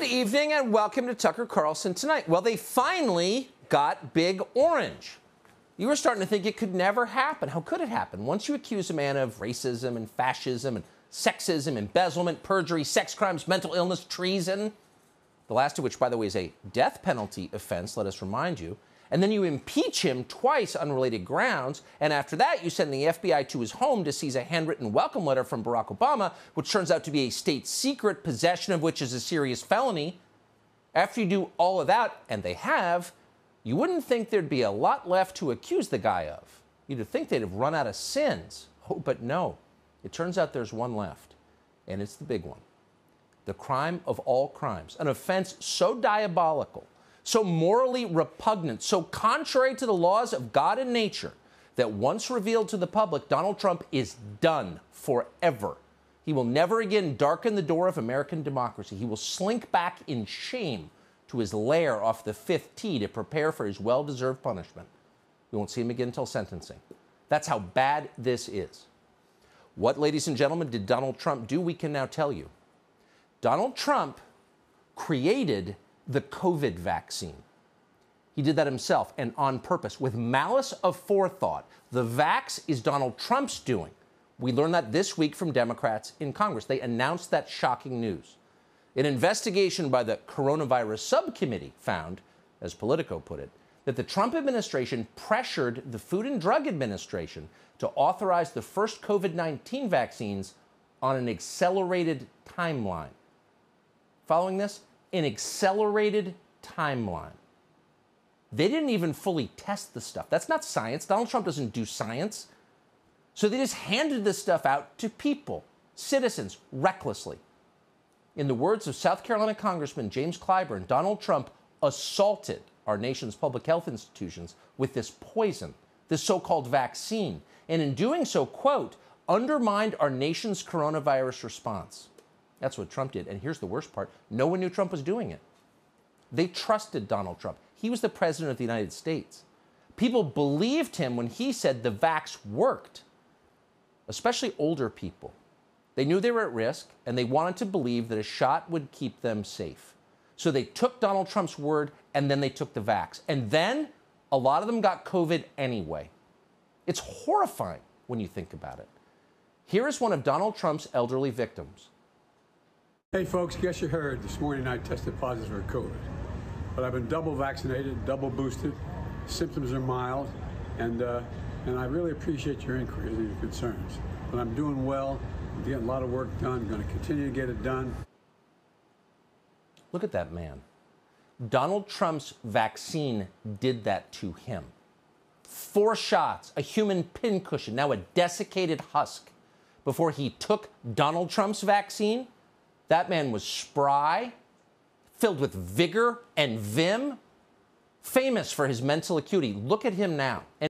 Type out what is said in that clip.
Good evening and welcome to Tucker Carlson Tonight. Well, they finally got Big Orange. You were starting to think it could never happen. How could it happen? Once you accuse a man of racism and fascism and sexism, embezzlement, perjury, sex crimes, mental illness, treason, the last of which, by the way, is a death penalty offense, let us remind you, and then you impeach him twice on related grounds, and after that you send the FBI to his home to seize a handwritten welcome letter from Barack Obama, which turns out to be a state secret, possession of which is a serious felony. After you do all of that, and they have, you wouldn't think there'd be a lot left to accuse the guy of. You'd think they'd have run out of sins. Oh, but no. It turns out there's one left, and it's the big one. The crime of all crimes, an offense so diabolical, so morally repugnant, so contrary to the laws of God and nature, that once revealed to the public, Donald Trump is done forever. He will never again darken the door of American democracy. He will slink back in shame to his lair off the fifth tee to prepare for his well-deserved punishment. We won't see him again until sentencing. That's how bad this is. What, ladies and gentlemen, did Donald Trump do? We can now tell you. Donald Trump created the COVID vaccine. He did that himself and on purpose, with malice of forethought. The vax is Donald Trump's doing. We learned that this week from Democrats in Congress. They announced that shocking news. An investigation by the coronavirus subcommittee found, as Politico put it, that the Trump administration pressured the Food and Drug Administration to authorize the first COVID-19 vaccines on an accelerated timeline. Following this, an accelerated timeline. They didn't even fully test the stuff. That's not science. Donald Trump doesn't do science. So they just handed this stuff out to people, citizens, recklessly. In the words of South Carolina Congressman James Clyburn, Donald Trump assaulted our nation's public health institutions with this poison, this so-called vaccine, and in doing so, quote, undermined our nation's coronavirus response. That's what Trump did. And here's the worst part. No one knew Trump was doing it. They trusted Donald Trump. He was the president of the United States. People believed him when he said the vax worked, especially older people. They knew they were at risk, and they wanted to believe that a shot would keep them safe. So they took Donald Trump's word, and then they took the vax. And then a lot of them got COVID anyway. It's horrifying when you think about it. Here is one of Donald Trump's elderly victims. Hey folks, guess you heard this morning I tested positive for COVID, but I've been double vaccinated, double boosted. Symptoms are mild, and I really appreciate your inquiries and your concerns. But I'm doing well. I'm getting a lot of work done. I'm going to continue to get it done. Look at that man. Donald Trump's vaccine did that to him. 4 shots, a human pincushion, now a desiccated husk. Before he took Donald Trump's vaccine, that man was spry, filled with vigor and vim, famous for his mental acuity. Look at him now.